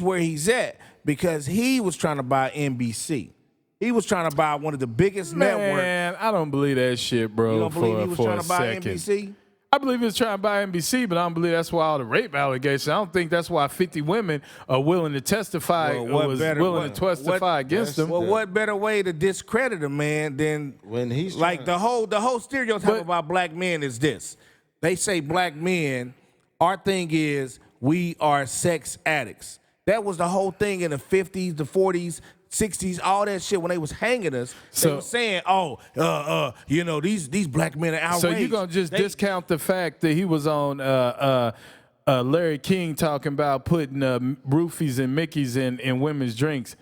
where he's at because he was trying to buy NBC. He was trying to buy one of the biggest networks. Man, I don't believe that shit, bro. You don't believe he was for trying a to buy second. NBC? I believe he was trying to buy NBC, but I don't believe that's why all the rape allegations. I don't think that's why 50 women are willing to testify against him. Well, what better way to discredit a man than when he's like the whole stereotype about black men is this. They say black men, our thing is we are sex addicts. That was the whole thing in the 50s, the 40s, 60s, all that shit when they was hanging us. They were saying, these black men are outraged. So you gonna just discount the fact that he was on Larry King talking about putting roofies and Mickeys in women's drinks?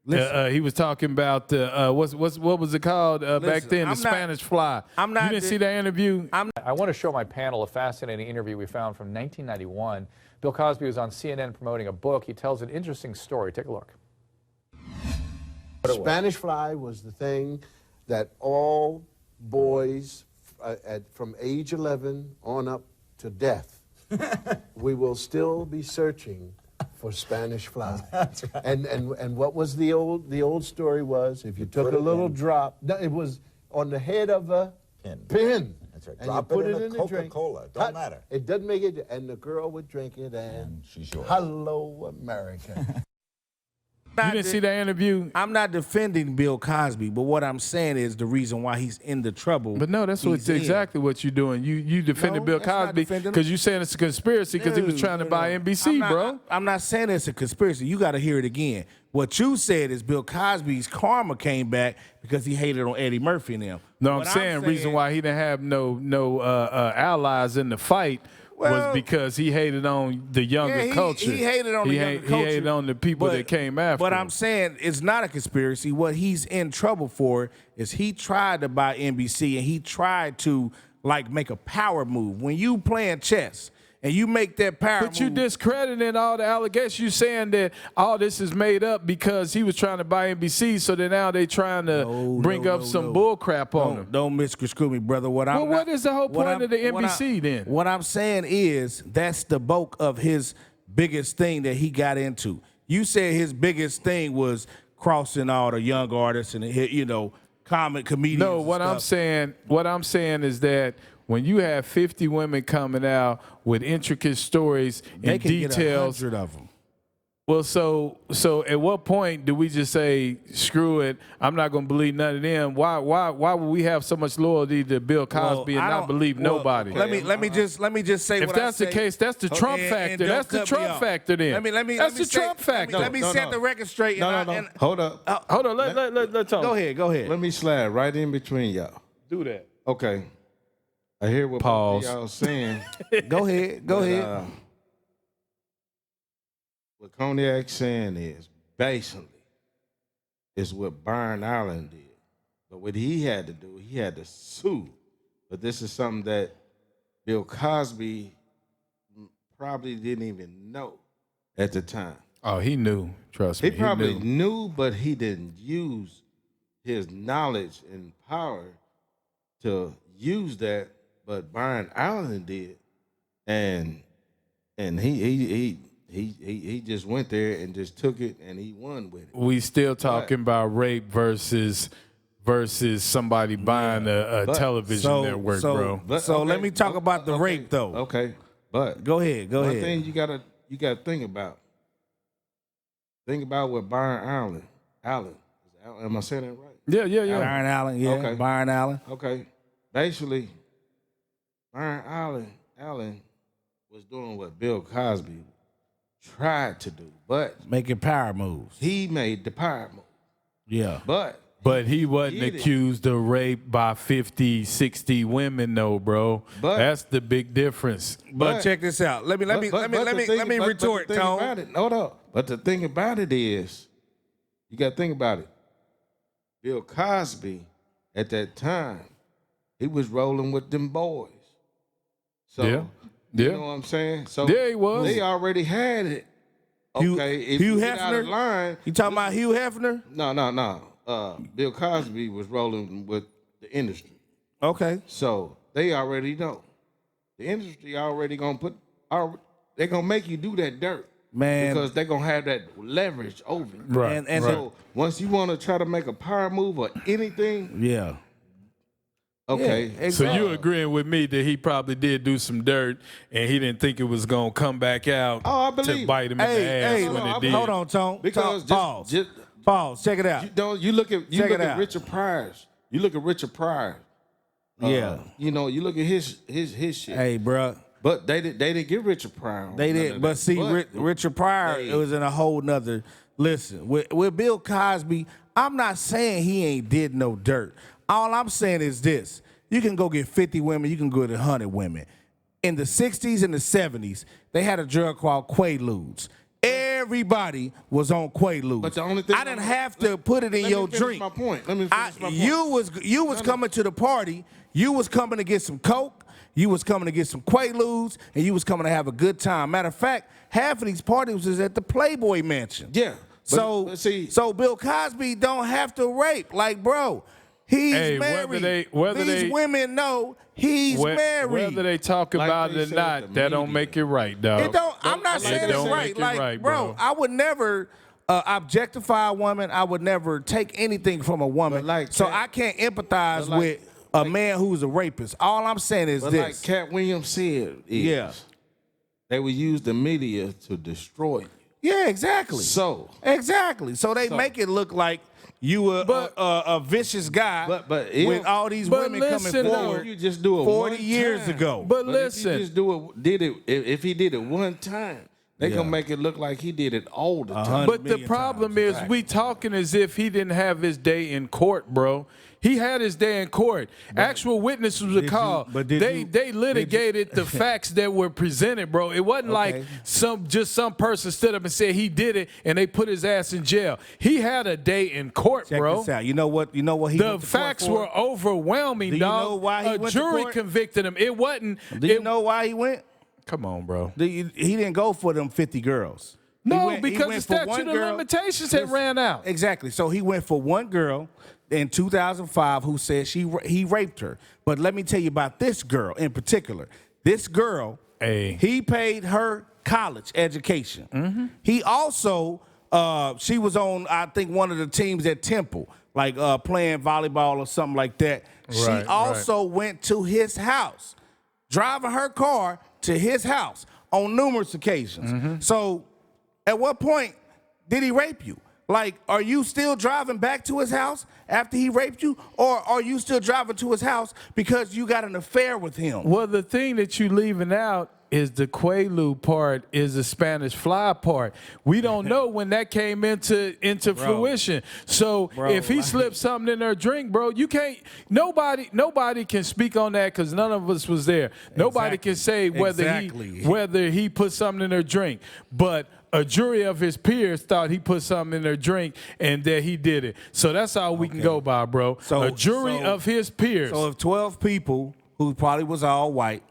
He was talking about what was it called back then? The Spanish Fly. You didn't see that interview? I want to show my panel a fascinating interview we found from 1991. Bill Cosby was on CNN promoting a book. He tells an interesting story. Take a look. Spanish Fly was the thing that all boys from age 11 on up to death, we will still be searching for Spanish Fly. That's right. And what was the old story was if you took a little drop, it was on the head of a pin. That's right. And Drop you put it in the Coca-Cola. Don't matter. It doesn't make it, and the girl would drink it, and she's yours. Hello, America. You didn't see that interview? I'm not defending Bill Cosby, but what I'm saying is the reason why he's in the trouble. But no, that's exactly what you're doing. You defended Bill Cosby because you're saying it's a conspiracy because he was trying to buy NBC, bro. I'm not saying it's a conspiracy. You got to hear it again. What you said is Bill Cosby's karma came back because he hated on Eddie Murphy and them. No, I'm saying reason why he didn't have no allies in the fight was because he hated on the younger culture. He hated on the younger culture. He hated on the people that came after. But him. I'm saying it's not a conspiracy. What he's in trouble for is he tried to buy NBC and he tried to make a power move. When you playing chess and you make that power move. But you discrediting all the allegations. You saying that all this is made up because he was trying to buy NBC, so that now they trying to bring up some bull crap on him. Don't misconstrue me, brother. What is the whole point of the NBC then? What I'm saying is that's the bulk of his biggest thing that he got into. You said his biggest thing was crossing all the young artists and comedians. No, what I'm saying is that when you have 50 women coming out with intricate stories and details, get 100 of them. Well, so at what point do we just say, screw it, I'm not going to believe none of them? Why would we have so much loyalty to Bill Cosby and not believe nobody? Let me just say if that's the case, that's the Trump factor. That's the Trump factor then. That's the Trump factor. Let me set the record straight. No. Hold up. Hold on. Let's talk. Go ahead. Let me slide right in between y'all. Do that. Okay. I hear what y'all saying. Go ahead. What Cognac saying is basically is what Byron Allen did. But what he had to do, he had to sue. But this is something that Bill Cosby probably didn't even know at the time. Oh, he knew. Trust me. He probably knew, but he didn't use his knowledge and power to use that. But Byron Allen did, and he just went there and just took it and he won with it. We still talking about rape versus somebody buying a television network, bro. Let me talk about the rape though. Okay, but go ahead. One thing you gotta think about. Think about what Byron Allen. Am I saying that right? Yeah. Byron Allen. Yeah. Okay. Byron Allen. Okay. Basically, Byron Allen was doing what Bill Cosby tried to do, but making power moves. He made the power move. Yeah. But he wasn't accused of rape by 50, 60 women, though, bro. That's the big difference. But check this out. Let me retort, Tone. Hold up. But the thing about it is, you got to think about it. Bill Cosby, at that time, he was rolling with them boys. So, you know what I'm saying? So he was. They already had it. Okay, if Hugh you get out of Hefner? line, You talking about Hugh Hefner? No. Bill Cosby was rolling with the industry. Okay. So they already know. The industry already they're gonna make you do that dirt. Man. because they're gonna have that leverage over you. Right. And So once you want to try to make a power move or anything, yeah. okay. Yeah, So exactly. you agreeing with me that he probably did do some dirt and he didn't think it was gonna come back out Oh, I to believe bite him in the ass Hey, when no, it did. hold on, Tone. Because Pause. Pause. Check it out. you look at Check it out. Richard Pryor's. You look at Richard Pryor. Yeah. You look at his shit. Hey, bruh. But they didn't get Richard Pryor. on They none did, of but that. see, Richard Pryor, Hey. it was in a whole nother. Listen, with Bill Cosby, I'm not saying he ain't did no dirt. All I'm saying is this: you can go get 50 women, you can go get 100 women. In the 60s and the 70s, they had a drug called Quaaludes. Everybody was on Quaaludes. But the only thing I didn't have to put it in your drink. My point. Let me finish my point. You was coming to the party. You was coming to get some Coke. You was coming to get some Quaaludes, and you was coming to have a good time. Matter of fact, half of these parties was at the Playboy Mansion. Yeah. So Bill Cosby don't have to rape. Like, bro, he's married. These women know he's married. Whether they talk Like about they it or said not, at the that don't media. make it right, dog. It don't. I'm not It saying it's don't right. make it Like, right, bro, bro. I would never objectify a woman. I would never take anything from a woman. But like so Cat- I can't empathize but like- with a man who's a rapist. All I'm saying is But this. like Cat Williams said, Yeah. they would use the media to destroy you. Yeah, exactly. So Exactly. So they make it look like you a vicious guy But if- with all these but women listen, coming though, forward. you just do it 40 one years time. ago. But If listen, you just if he did it one time, they gonna make it look like he did it all the time. but the million problem times. is we talking as if he didn't have his day in court, bro. He had his day in court. Actual witnesses were called. They litigated the facts that were presented, bro. It wasn't like some person stood up and said he did it and they put his ass in jail. He had a day in court, Check bro. this out. You know what? You know what he The went to court facts for? were overwhelming, Do you dog. know why he a went to jury court? convicted him. It wasn't. Do you know why he went? Come on, bro. He didn't go for them 50 girls. No, because the for one statute of girl. limitations had ran out. Exactly. So he went for one girl in 2005 who said he raped her. But let me tell you about this girl in particular. This girl, he paid her college education. Mm-hmm. He also, she was on, I think, one of the teams at Temple, like playing volleyball or something like that. She Right, also went to his house, driving her car to his house on numerous occasions. Mm-hmm. So at what point did he rape you? Like, are you still driving back to his house after he raped you? Or are you still driving to his house because you got an affair with him? Well, the thing that you leaving out is the Quaalude part, is the Spanish fly part. We don't know when that came into fruition. So if he slipped something in her drink, bro, you can't. Nobody can speak on that because none of us was there. Nobody can say whether he put something in her drink, but a jury of his peers thought he put something in their drink and that he did it. So that's all we can go by, bro. So a jury of his peers. So if 12 people, who probably was all white,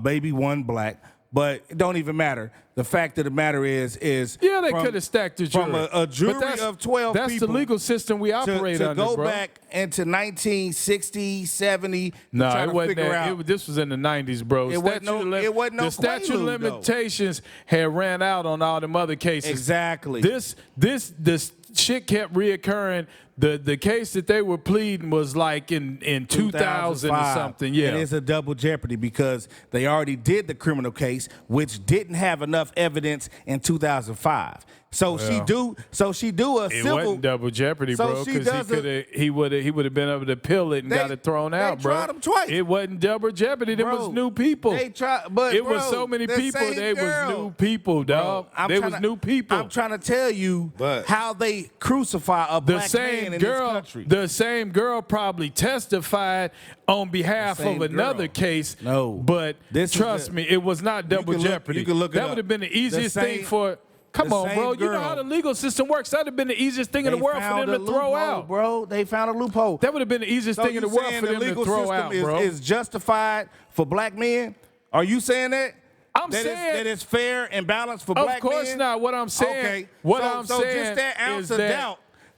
maybe one black, but it don't even matter. The fact of the matter is yeah, they could have stacked the jury. From a jury of 12 that's people. That's the legal system we operate to under, go bro. back into 1960, 70. No, try it to wasn't figure that. out. This was in the 90s, bro. It wasn't no the statute of Quaalude, though. limitations had ran out on all them other cases. Exactly. This shit kept reoccurring. The case that they were pleading was like in 2000 or something. Yeah, it is a double jeopardy because they already did the criminal case, which didn't have enough evidence in 2005. So she do a civil. It wasn't double jeopardy, So bro, she because does he would have been able to appeal it and got it thrown out, bro. They tried him twice. It wasn't double jeopardy. There was Bro, new people. They tried, but It bro, was so many the people. same They was girl. new people, dog. They was new people. I'm trying to tell you But- how they crucify a The black man same in girl, this country. the same girl probably testified on behalf The same of another girl. case. No. But This is trust me, it was not double can look- jeopardy. you can look it that up. would have been the The easiest thing same- for. Come the on, bro. same You know how girl. the legal system works. That would have been the easiest thing in the They world for found them a to throw loophole, out. bro. They found a loophole. That would have been the easiest So thing in the you world saying for the them to legal throw system out, bro. is justified for black men? Are you saying that? I'm that saying that it's fair and balanced for black men? Of course not. What I'm saying, Okay. what so, I'm so saying just that ounce is of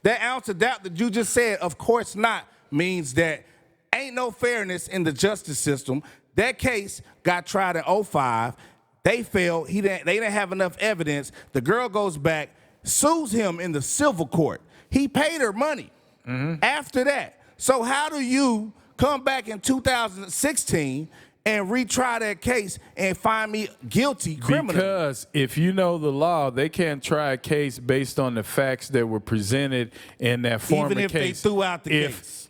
that ounce of doubt that you just said, of course not, means that ain't no fairness in the justice system. That case got tried in 2005. They failed. They didn't have enough evidence. The girl goes back, sues him in the civil court. He paid her money after that. So how do you come back in 2016 and retry that case and find me guilty criminally? Because if you know the law, they can't try a case based on the facts that were presented in that former Even if case. they threw out the case.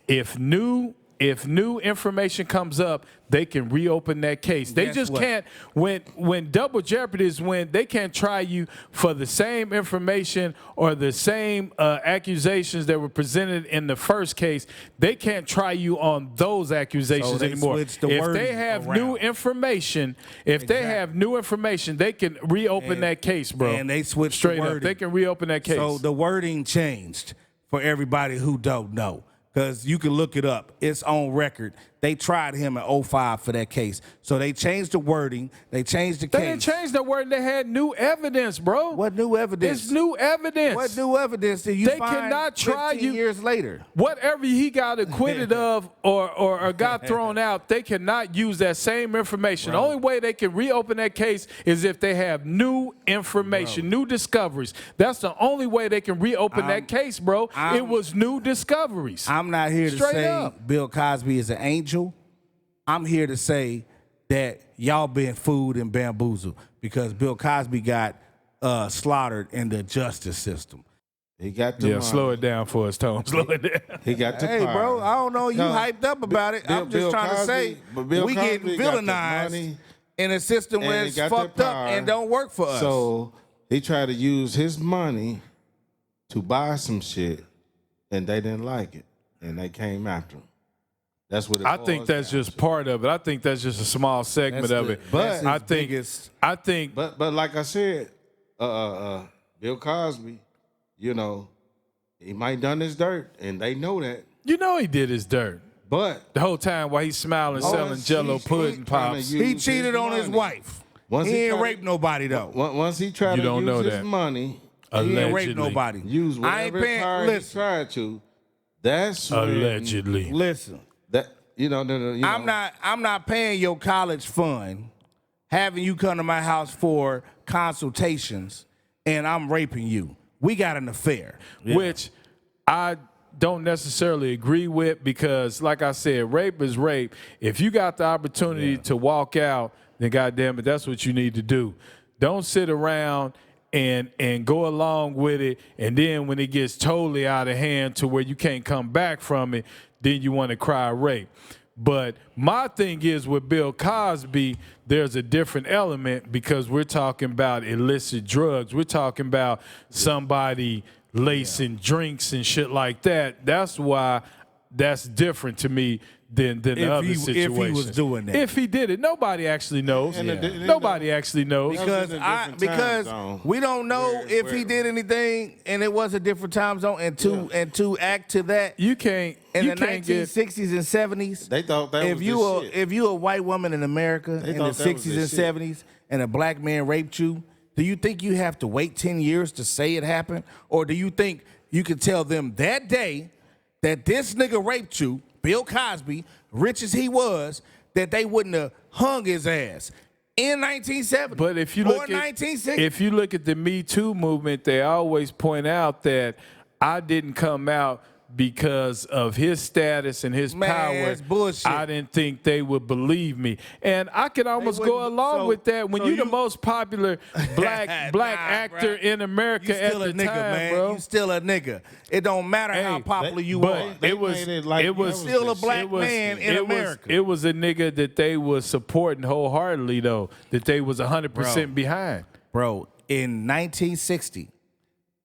If new information comes up, they can reopen that case. They Guess just what? can't. When double jeopardy is when they can't try you for the same information or the same accusations that were presented in the first case. They can't try you on those accusations So they anymore. switched the If wording they have around. new information, they can reopen that case, bro. And they switched straight the up. wording. They can reopen that case. So the wording changed for everybody who don't know. Because you can look it up. It's on record. They tried him in 2005 for that case. So they changed the wording. They changed the They case. didn't change the word. They had new evidence, bro. What new evidence? It's new evidence. What new evidence did you They find cannot try 15 you- years later? Whatever he got acquitted of or got thrown out, they cannot use that same information. The only way they can reopen that case is if they have new information, new discoveries. That's the only way they can reopen that case, bro. It was new discoveries. I'm not here to Straight say up. Bill Cosby is an angel. I'm here to say that y'all been fooled and bamboozled because Bill Cosby got slaughtered in the justice system. He got the money. slow it down for us, Tone. Slow it down. He got the Hey, power. bro, I don't know. You No, hyped up about it. I'm just trying to say but Bill we getting Cosby got the villainized money, in a system where and he it's got the fucked up power. and don't work for us. So he tried to use his money to buy some shit, and they didn't like it, and they came after him. That's what it I think boils that's down just to. part of it. I think that's just a small segment That's of the- it. that's his I think biggest- I think But like I said, Bill Cosby, you know, he might done his dirt, and they know that. you know he did his dirt. But The whole time while he's smiling, selling Jello pudding pops. He cheated on his wife. Once He he ain't tried- raped nobody though. Once he tried You to don't use know his that. money, He ain't raped Allegedly. nobody. use I ain't whatever paying. card he Listen, tried to, that's when Allegedly. listen. that you know. I'm not paying your college fund, having you come to my house for consultations, and I'm raping you. We got an affair. Which I don't necessarily agree with because, like I said, rape is rape. If you got the opportunity to walk out, then goddamn it, that's what you need to do. Don't sit around and go along with it, and then when it gets totally out of hand to where you can't come back from it, then you want to cry rape. But my thing is with Bill Cosby, there's a different element because we're talking about illicit drugs. We're talking about somebody lacing drinks and shit like that. That's why that's different to me than the If other he- situations. if he was doing that. If he did it, nobody actually knows. And Nobody actually knows. Because in a different time because zone. we don't know Where- if he where- did anything and it was a different time zone and to act to that You can't. in you the can't get. 1960s and 70s. They thought that if was you the a shit. if you a white woman in America in the thought that was 60s the and shit. 70s and a black man raped you, do you think you have to wait 10 years to say it happened, or do you think you could tell them that day that this nigga raped you, Bill Cosby, rich as he was, that they wouldn't have hung his ass in 1970 But if you or look at 1960? if you look at the Me Too movement, they always point out that I didn't come out because of his status and his Man, power. it's bullshit. I didn't think they would believe me, and I could almost go wouldn't- along so- with that. When so you're the you- most popular black Nah, actor bruh. in America You at still the a nigga, time, man. bro. You still a nigga. It don't matter how Hey, popular you but are. They it was made it like it was that still the a black shit. man in America. it was a nigga that they was supporting wholeheartedly, though. That they was 100% behind. Bro, in 1960,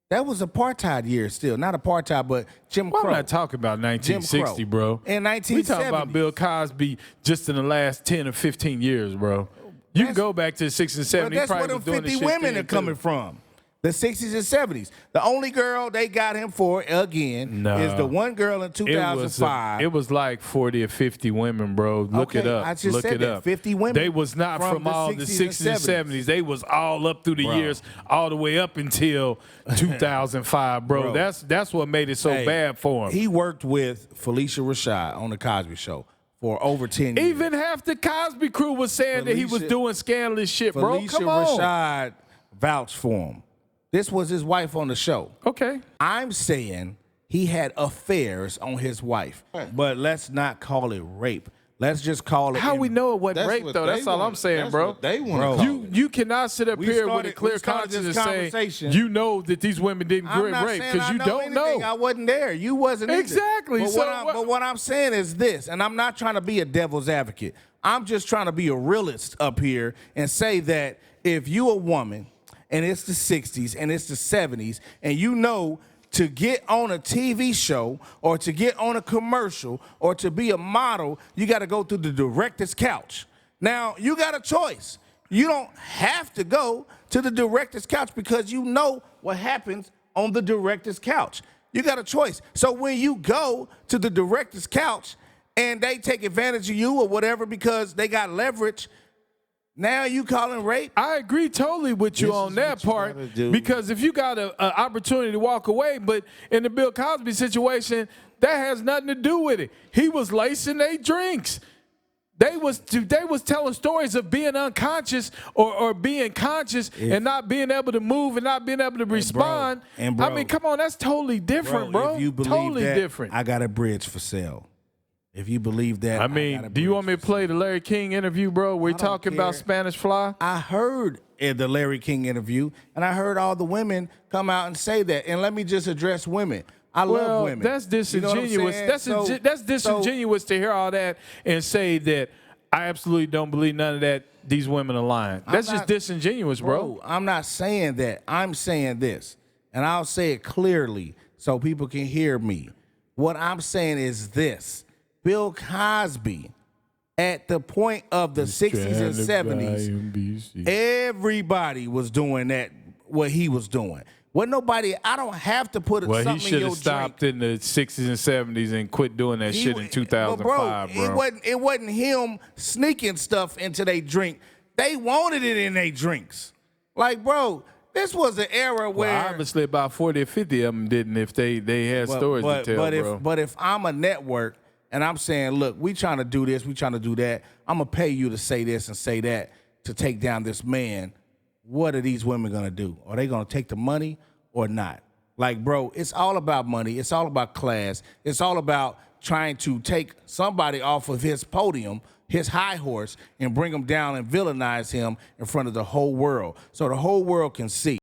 that was apartheid year still. Not apartheid, but Jim Well, Crow. I'm not talking about 1960, Crow. bro. In We talking 1970s. about Bill Cosby just in the last 10 or 15 years, bro. You can go back to the 60s and 70s. But He that's probably where them was doing this 50 shit women then, are coming too. from. The 60s and 70s. The only girl they got him for, again, No. is the one girl in 2005. It was like 40 or 50 women, bro. Look Okay, it up. I just Look said it that. up. 50 women They was not from from the all the 60s 60s and and 70s. They was all up through the Bro. years, all the way up until 2005, bro. Bro. That's what made it so Hey, bad for him. He worked with Felicia Rashad on the Cosby Show for over 10 years. Even half the Cosby crew was saying that he was doing scandalous shit, bro. Felicia Come on. Rashad vouched for him. This was his wife on the show. Okay. I'm saying he had affairs on his wife, but let's not call it rape. Let's just call it. How we know it wasn't rape, though? That's all I'm saying, bro. They want You cannot sit up here with a clear conscience and say you know that these women didn't get raped because you don't know. I wasn't there. You wasn't either. Exactly. But what I'm saying is this, and I'm not trying to be a devil's advocate. I'm just trying to be a realist up here and say that if you a woman and it's the 60s and it's the 70s and you know to get on a TV show or to get on a commercial or to be a model, you got to go through the director's couch. Now, you got a choice. You don't have to go to the director's couch because you know what happens on the director's couch. You got a choice. So when you go to the director's couch and they take advantage of you or whatever because they got leverage, now you calling rape? I agree totally with you on that part because if you got an opportunity to walk away, but in the Bill Cosby situation, that has nothing to do with it. He was lacing their drinks. They was telling stories of being unconscious or being conscious and not being able to move and not being able to respond. Bro, I mean, come on, that's totally different, bro. If you believe totally that, different. I got a bridge for sale. If you believe that, I mean, do you want me to play the Larry King interview, bro? We're talking about Spanish Fly. I heard the Larry King interview, and I heard all the women come out and say that. And let me just address women. I love women. That's disingenuous. You know what I'm saying? That's disingenuous to hear all that and say that I absolutely don't believe none of that. These women are lying. That's just disingenuous, bro. I'm not saying that. I'm saying this, and I'll say it clearly so people can hear me. What I'm saying is this. Bill Cosby, at the point of the 60s and 70s, everybody was doing that, what he was doing. I don't have to put something in your drink. Well, he should have stopped in the 60s and 70s and quit doing that shit in 2005, bro. It wasn't him sneaking stuff into their drink. They wanted it in their drinks. Like, bro, this was an era where... Well, obviously about 40 or 50 of them didn't if they had stories to tell, bro. But if I'm a network... and I'm saying, look, we trying to do this, we trying to do that. I'm going to pay you to say this and say that to take down this man. What are these women going to do? Are they going to take the money or not? Like, bro, it's all about money. It's all about class. It's all about trying to take somebody off of his podium, his high horse, and bring him down and villainize him in front of the whole world so the whole world can see.